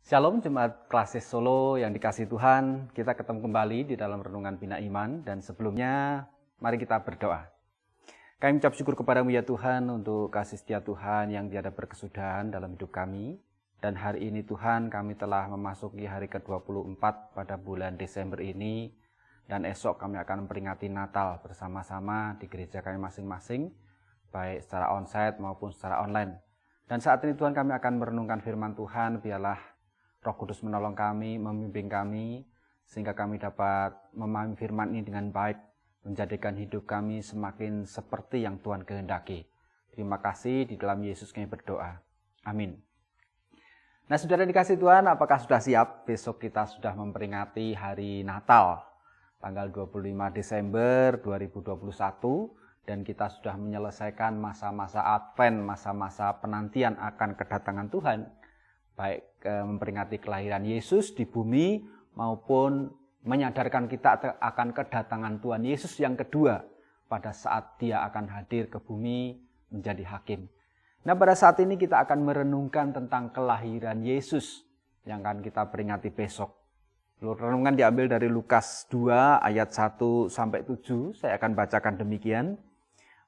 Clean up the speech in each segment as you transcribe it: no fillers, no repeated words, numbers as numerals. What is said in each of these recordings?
Shalom Jemaat Klasis Solo yang dikasihi Tuhan, kita ketemu kembali di dalam Renungan Bina Iman dan sebelumnya mari kita berdoa. Kami ucap syukur kepadamu ya Tuhan untuk kasih setia Tuhan yang tiada berkesudahan dalam hidup kami. Dan hari ini Tuhan kami telah memasuki hari ke-24 pada bulan Desember ini dan esok kami akan memperingati Natal bersama-sama di gereja kami masing-masing, baik secara onsite maupun secara online. Dan saat ini Tuhan kami akan merenungkan firman Tuhan, biarlah Roh Kudus menolong kami, membimbing kami, sehingga kami dapat memahami firman ini dengan baik, menjadikan hidup kami semakin seperti yang Tuhan kehendaki. Terima kasih, di dalam Yesus kami berdoa. Amin. Nah, saudara dikasih Tuhan, apakah sudah siap? Besok kita sudah memperingati hari Natal, tanggal 25 Desember 2021, dan kita sudah menyelesaikan masa-masa Advent, masa-masa penantian akan kedatangan Tuhan. Baik memperingati kelahiran Yesus di bumi maupun menyadarkan kita akan kedatangan Tuhan Yesus yang kedua pada saat Dia akan hadir ke bumi menjadi hakim. Nah, pada saat ini kita akan merenungkan tentang kelahiran Yesus yang akan kita peringati besok. Renungan diambil dari Lukas 2 ayat 1-7, saya akan bacakan demikian.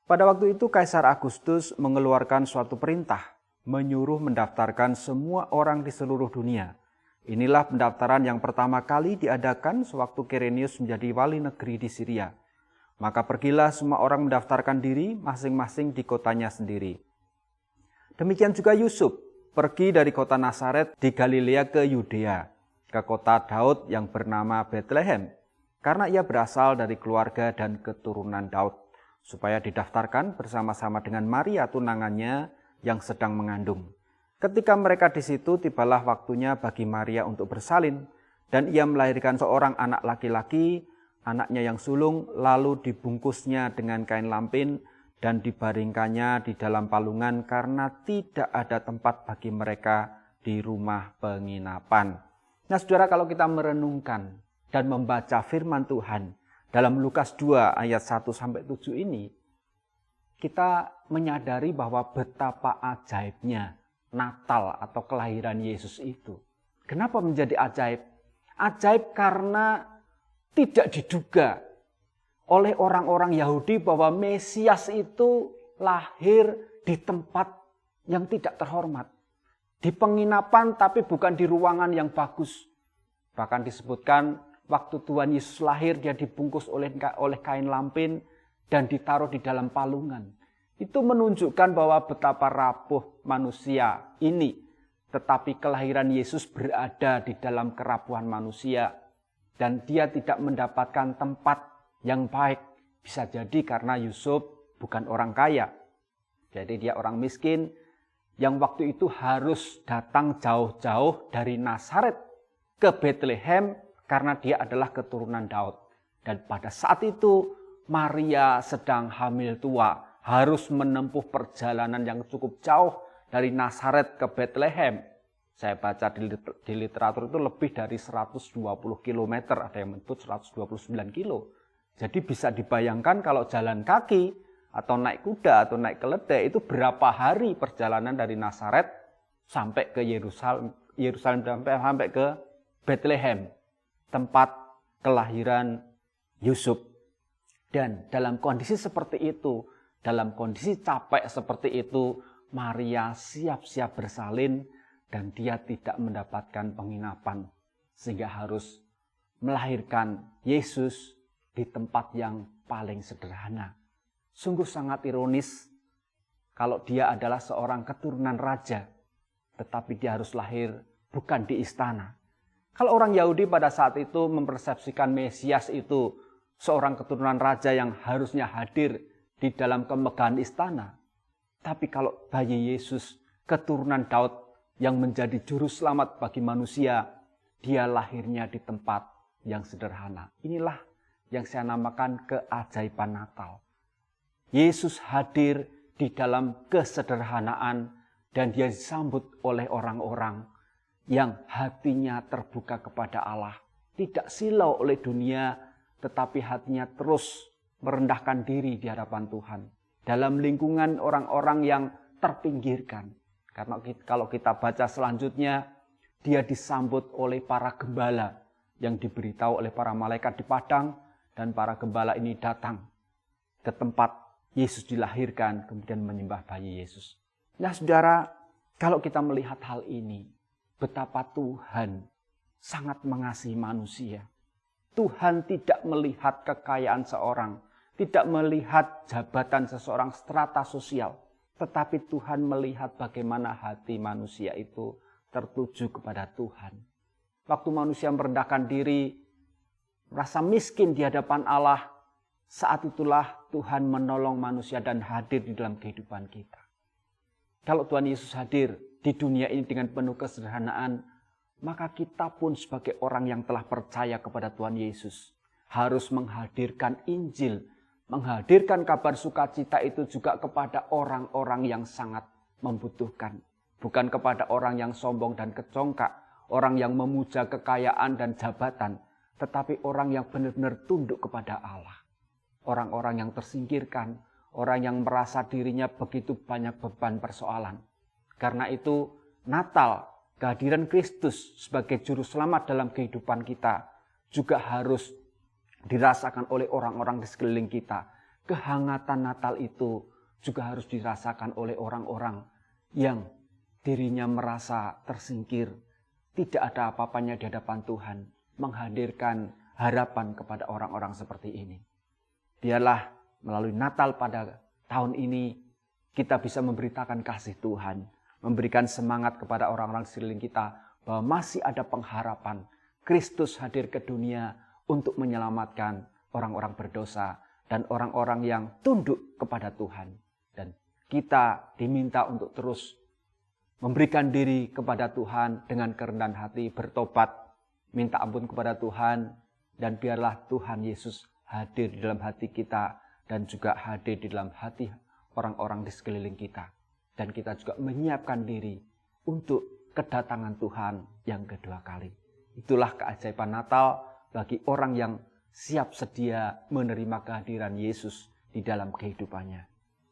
Pada waktu itu Kaisar Agustus mengeluarkan suatu perintah, menyuruh mendaftarkan semua orang di seluruh dunia. Inilah pendaftaran yang pertama kali diadakan sewaktu Quirinius menjadi wali negeri di Syria. Maka pergilah semua orang mendaftarkan diri masing-masing di kotanya sendiri. Demikian juga Yusuf pergi dari kota Nazaret di Galilea ke Yudea, ke kota Daud yang bernama Bethlehem, karena ia berasal dari keluarga dan keturunan Daud, supaya didaftarkan bersama-sama dengan Maria tunangannya yang sedang mengandung. Ketika mereka di situ, tibalah waktunya bagi Maria untuk bersalin, dan ia melahirkan seorang anak laki-laki, anaknya yang sulung, lalu dibungkusnya dengan kain lampin dan dibaringkannya di dalam palungan karena tidak ada tempat bagi mereka di rumah penginapan. Nah, saudara, kalau kita merenungkan dan membaca firman Tuhan dalam Lukas 2 ayat 1-7 ini, kita menyadari bahwa betapa ajaibnya Natal atau kelahiran Yesus itu. Kenapa menjadi ajaib? Ajaib karena tidak diduga oleh orang-orang Yahudi bahwa Mesias itu lahir di tempat yang tidak terhormat. Di penginapan tapi bukan di ruangan yang bagus. Bahkan disebutkan waktu Tuhan Yesus lahir dia dibungkus oleh kain lampin dan ditaruh di dalam palungan. Itu menunjukkan bahwa betapa rapuh manusia ini. Tetapi kelahiran Yesus berada di dalam kerapuhan manusia. Dan dia tidak mendapatkan tempat yang baik. Bisa jadi karena Yusuf bukan orang kaya. Jadi dia orang miskin yang waktu itu harus datang jauh-jauh dari Nazaret ke Bethlehem karena dia adalah keturunan Daud. Dan pada saat itu Maria sedang hamil tua. Harus menempuh perjalanan yang cukup jauh dari Nazaret ke Bethlehem. Saya baca di literatur itu lebih dari 120 km, ada yang menyebut 129 kilo. Jadi bisa dibayangkan kalau jalan kaki atau naik kuda atau naik keledai itu berapa hari perjalanan dari Nazaret sampai ke Yerusalem sampai ke Bethlehem, tempat kelahiran Yusuf. Dan dalam kondisi seperti itu, dalam kondisi capek seperti itu, Maria siap-siap bersalin dan dia tidak mendapatkan penginapan. Sehingga harus melahirkan Yesus di tempat yang paling sederhana. Sungguh sangat ironis kalau dia adalah seorang keturunan raja, tetapi dia harus lahir bukan di istana. Kalau orang Yahudi pada saat itu mempersepsikan Mesias itu seorang keturunan raja yang harusnya hadir di dalam kemegahan istana. Tapi kalau bayi Yesus, keturunan Daud yang menjadi juru selamat bagi manusia, dia lahirnya di tempat yang sederhana. Inilah yang saya namakan keajaiban Natal. Yesus hadir di dalam kesederhanaan dan dia disambut oleh orang-orang yang hatinya terbuka kepada Allah. Tidak silau oleh dunia, tetapi hatinya terus merendahkan diri di hadapan Tuhan. Dalam lingkungan orang-orang yang terpinggirkan. Karena kalau kita baca selanjutnya, Dia disambut oleh para gembala yang diberitahu oleh para malaikat di padang, dan para gembala ini datang ke tempat Yesus dilahirkan, kemudian menyembah bayi Yesus. Nah saudara, kalau kita melihat hal ini, betapa Tuhan sangat mengasihi manusia. Tuhan tidak melihat kekayaan seorang, tidak melihat jabatan seseorang, strata sosial, tetapi Tuhan melihat bagaimana hati manusia itu tertuju kepada Tuhan. Waktu manusia merendahkan diri, merasa miskin di hadapan Allah, saat itulah Tuhan menolong manusia dan hadir di dalam kehidupan kita. Kalau Tuhan Yesus hadir di dunia ini dengan penuh kesederhanaan, maka kita pun sebagai orang yang telah percaya kepada Tuhan Yesus harus menghadirkan Injil, menghadirkan kabar sukacita itu juga kepada orang-orang yang sangat membutuhkan. Bukan kepada orang yang sombong dan kecongkak, orang yang memuja kekayaan dan jabatan, tetapi orang yang benar-benar tunduk kepada Allah. Orang-orang yang tersingkirkan, orang yang merasa dirinya begitu banyak beban persoalan. Karena itu Natal, kehadiran Kristus sebagai juru selamat dalam kehidupan kita juga harus dirasakan oleh orang-orang di sekeliling kita. Kehangatan Natal itu juga harus dirasakan oleh orang-orang yang dirinya merasa tersingkir, tidak ada apa-apanya di hadapan Tuhan, menghadirkan harapan kepada orang-orang seperti ini. Biarlah melalui Natal pada tahun ini kita bisa memberitakan kasih Tuhan, memberikan semangat kepada orang-orang di sekeliling kita bahwa masih ada pengharapan. Kristus hadir ke dunia untuk menyelamatkan orang-orang berdosa dan orang-orang yang tunduk kepada Tuhan. Dan kita diminta untuk terus memberikan diri kepada Tuhan dengan kerendahan hati, bertobat, minta ampun kepada Tuhan, dan biarlah Tuhan Yesus hadir di dalam hati kita dan juga hadir di dalam hati orang-orang di sekeliling kita. Dan kita juga menyiapkan diri untuk kedatangan Tuhan yang kedua kali. Itulah keajaiban Natal bagi orang yang siap sedia menerima kehadiran Yesus di dalam kehidupannya.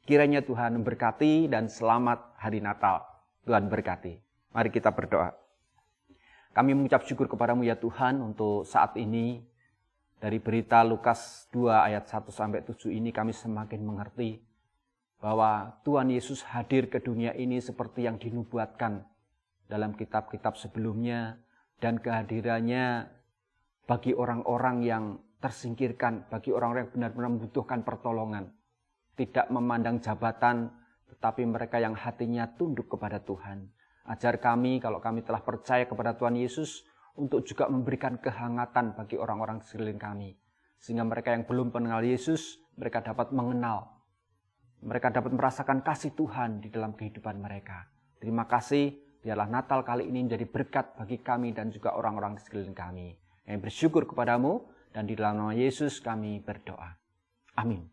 Kiranya Tuhan memberkati dan selamat hari Natal. Tuhan berkati. Mari kita berdoa. Kami mengucap syukur kepadamu ya Tuhan untuk saat ini. Dari berita Lukas 2 ayat 1-7 ini kami semakin mengerti bahwa Tuhan Yesus hadir ke dunia ini seperti yang dinubuatkan dalam kitab-kitab sebelumnya, dan kehadirannya bagi orang-orang yang tersingkirkan, bagi orang-orang yang benar-benar membutuhkan pertolongan, tidak memandang jabatan, tetapi mereka yang hatinya tunduk kepada Tuhan. Ajar kami kalau kami telah percaya kepada Tuhan Yesus untuk juga memberikan kehangatan bagi orang-orang di sekeliling kami, sehingga mereka yang belum mengenal Yesus, mereka dapat mengenal. Mereka dapat merasakan kasih Tuhan di dalam kehidupan mereka. Terima kasih, biarlah Natal kali ini menjadi berkat bagi kami dan juga orang-orang di sekeliling kami. Kami bersyukur kepadamu, dan di dalam nama Yesus kami berdoa. Amin.